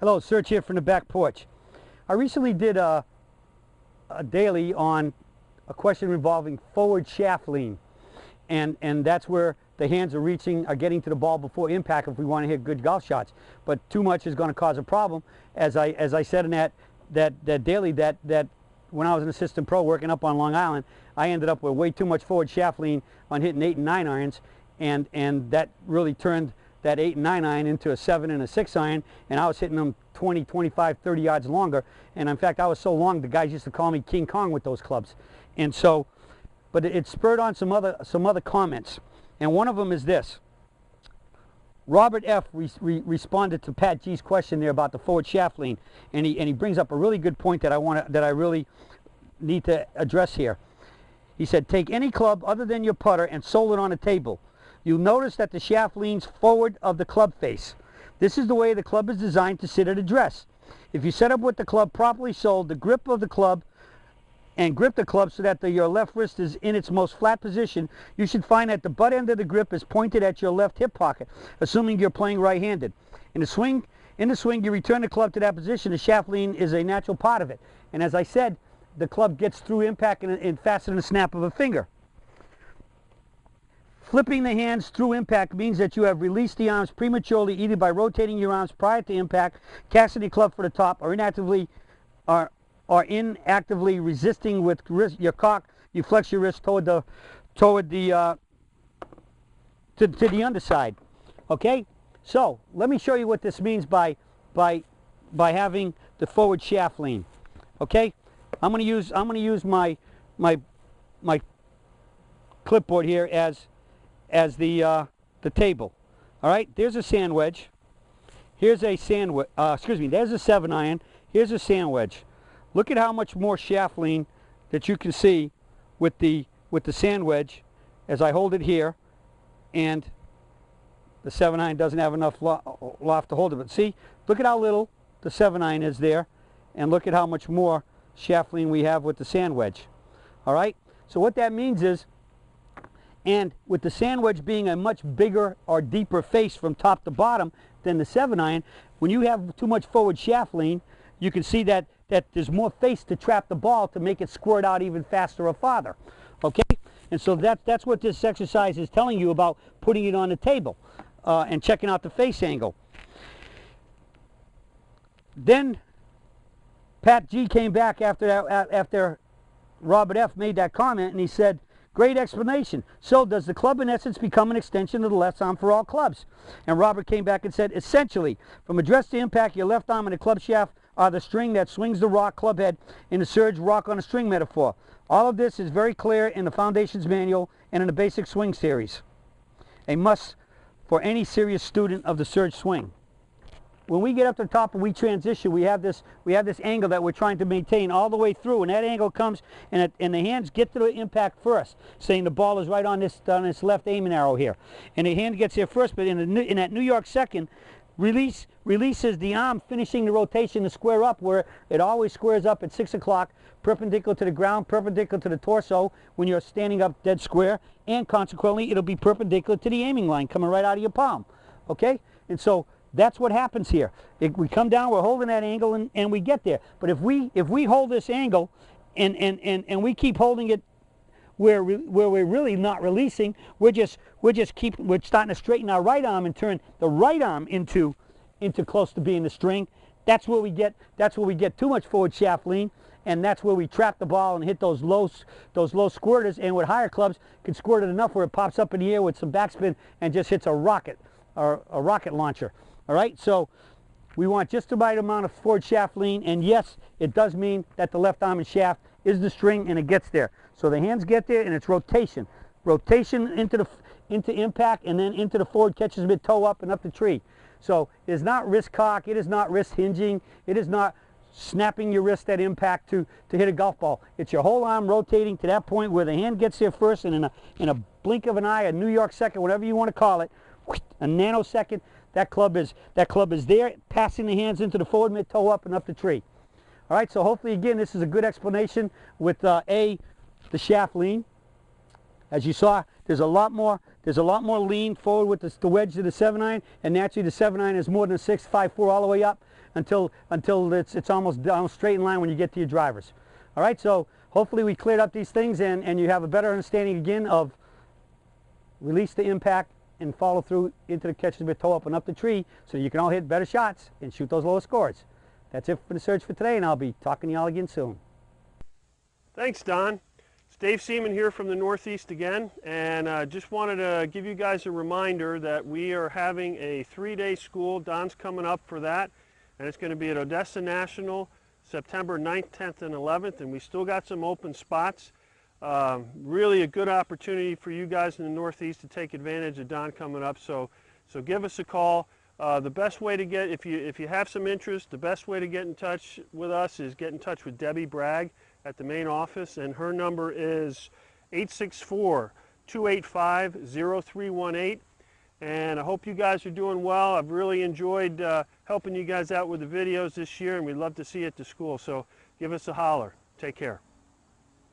Hello, Serge here from the back porch. I recently did a daily on a question involving forward shaft lean, and that's where the hands are getting to the ball before impact if we want to hit good golf shots. But too much is going to cause a problem. As I said in that daily, that when I was an assistant pro working up on Long Island, I ended up with way too much forward shaft lean on hitting 8 and 9 irons, and that really turned that 8 and 9 iron into a 7 and a 6 iron, and I was hitting them 20, 25, 30 yards longer. And in fact, I was so long, the guys used to call me King Kong with those clubs. And so, but it spurred on some other comments. And one of them is this. Robert F. responded to Pat G's question there about the forward shaft lean, and he brings up a really good point that I really need to address here. He said, take any club other than your putter and sol it on a table. You'll notice that the shaft leans forward of the club face. This is the way the club is designed to sit at address. If you set up with the club properly soled, the grip of the club, and grip the club so that your left wrist is in its most flat position, you should find that the butt end of the grip is pointed at your left hip pocket, assuming you're playing right-handed. In the swing, you return the club to that position. The shaft lean is a natural part of it. And as I said, the club gets through impact in faster than the snap of a finger. Flipping the hands through impact means that you have released the arms prematurely, either by rotating your arms prior to impact, casting the club for the top, or inactively resisting with your cock. You flex your wrist toward the underside. Okay, so let me show you what this means by having the forward shaft lean. Okay, I'm going to use my clipboard here as the table. All right, there's a sand wedge. Here's a there's a 7 iron. Here's a sand wedge. Look at how much more shaft lean that you can see with the sand wedge as I hold it here, and the 7 iron doesn't have enough loft to hold it. But see, look at how little the 7 iron is there, and look at how much more shaft lean we have with the sand wedge. All right, so what that means is, and with the sand wedge being a much bigger or deeper face from top to bottom than the 7 iron, when you have too much forward shaft lean, you can see that there's more face to trap the ball to make it squirt out even faster or farther. Okay? And so that's what this exercise is telling you about putting it on the table and checking out the face angle. Then Pat G came back after Robert F. made that comment, and he said, great explanation. So does the club in essence become an extension of the left arm for all clubs? And Robert came back and said, essentially, from address to impact, your left arm and the club shaft are the string that swings the rock club head in the Serge rock on a string metaphor. All of this is very clear in the Foundations Manual and in the Basic Swing Series. A must for any serious student of the Serge swing. When we get up to the top and we transition, we have this angle that we're trying to maintain all the way through, and that angle comes, and the hands get to the impact first, saying the ball is right on this left aiming arrow here, and the hand gets here first. But in that New York second, releases the arm, finishing the rotation to square up, where it always squares up at 6 o'clock, perpendicular to the ground, perpendicular to the torso when you're standing up dead square, and consequently it'll be perpendicular to the aiming line coming right out of your palm. Okay, and so that's what happens here. We come down, we're holding that angle, and we get there. But if we hold this angle and we keep holding it where we're really not releasing, we're starting to straighten our right arm and turn the right arm into close to being the string. That's where we get too much forward shaft lean, and that's where we trap the ball and hit those low squirters, and with higher clubs can squirt it enough where it pops up in the air with some backspin and just hits a rocket or a rocket launcher. All right, so we want just the right amount of forward shaft lean, and yes, it does mean that the left arm and shaft is the string, and it gets there. So the hands get there, and it's rotation into impact, and then into the forward catches mid toe up and up the tree. So it is not wrist cock, it is not wrist hinging, it is not snapping your wrist at impact to hit a golf ball. It's your whole arm rotating to that point where the hand gets there first, and in a blink of an eye, a New York second, whatever you want to call it, a nanosecond, that club is there, passing the hands into the forward mid toe up and up the tree. All right, so hopefully again this is a good explanation with the shaft lean. As you saw, there's a lot more lean forward with the wedge of the 7-iron, and naturally the 7-iron is more than a 6.54 all the way up until it's almost straight in line when you get to your drivers. All right, so hopefully we cleared up these things and you have a better understanding again of release the impact and follow through into the catcher's mitt, toe up and up the tree, so you can all hit better shots and shoot those lower scores. That's it for the Surge for today, and I'll be talking to y'all again soon. Thanks, Don. It's Dave Seaman here from the Northeast again, and just wanted to give you guys a reminder that we are having a 3-day school. Don's coming up for that, and it's going to be at Odessa National, September 9th, 10th, and 11th, and we still got some open spots. Really a good opportunity for you guys in the Northeast to take advantage of Don coming up, so give us a call. The best way to get, if you have some interest, the best way to get in touch with us is get in touch with Debbie Bragg at the main office, and her number is 864-285-0318. And I hope you guys are doing well. I've really enjoyed helping you guys out with the videos this year, and we'd love to see you at the school. So give us a holler. Take care.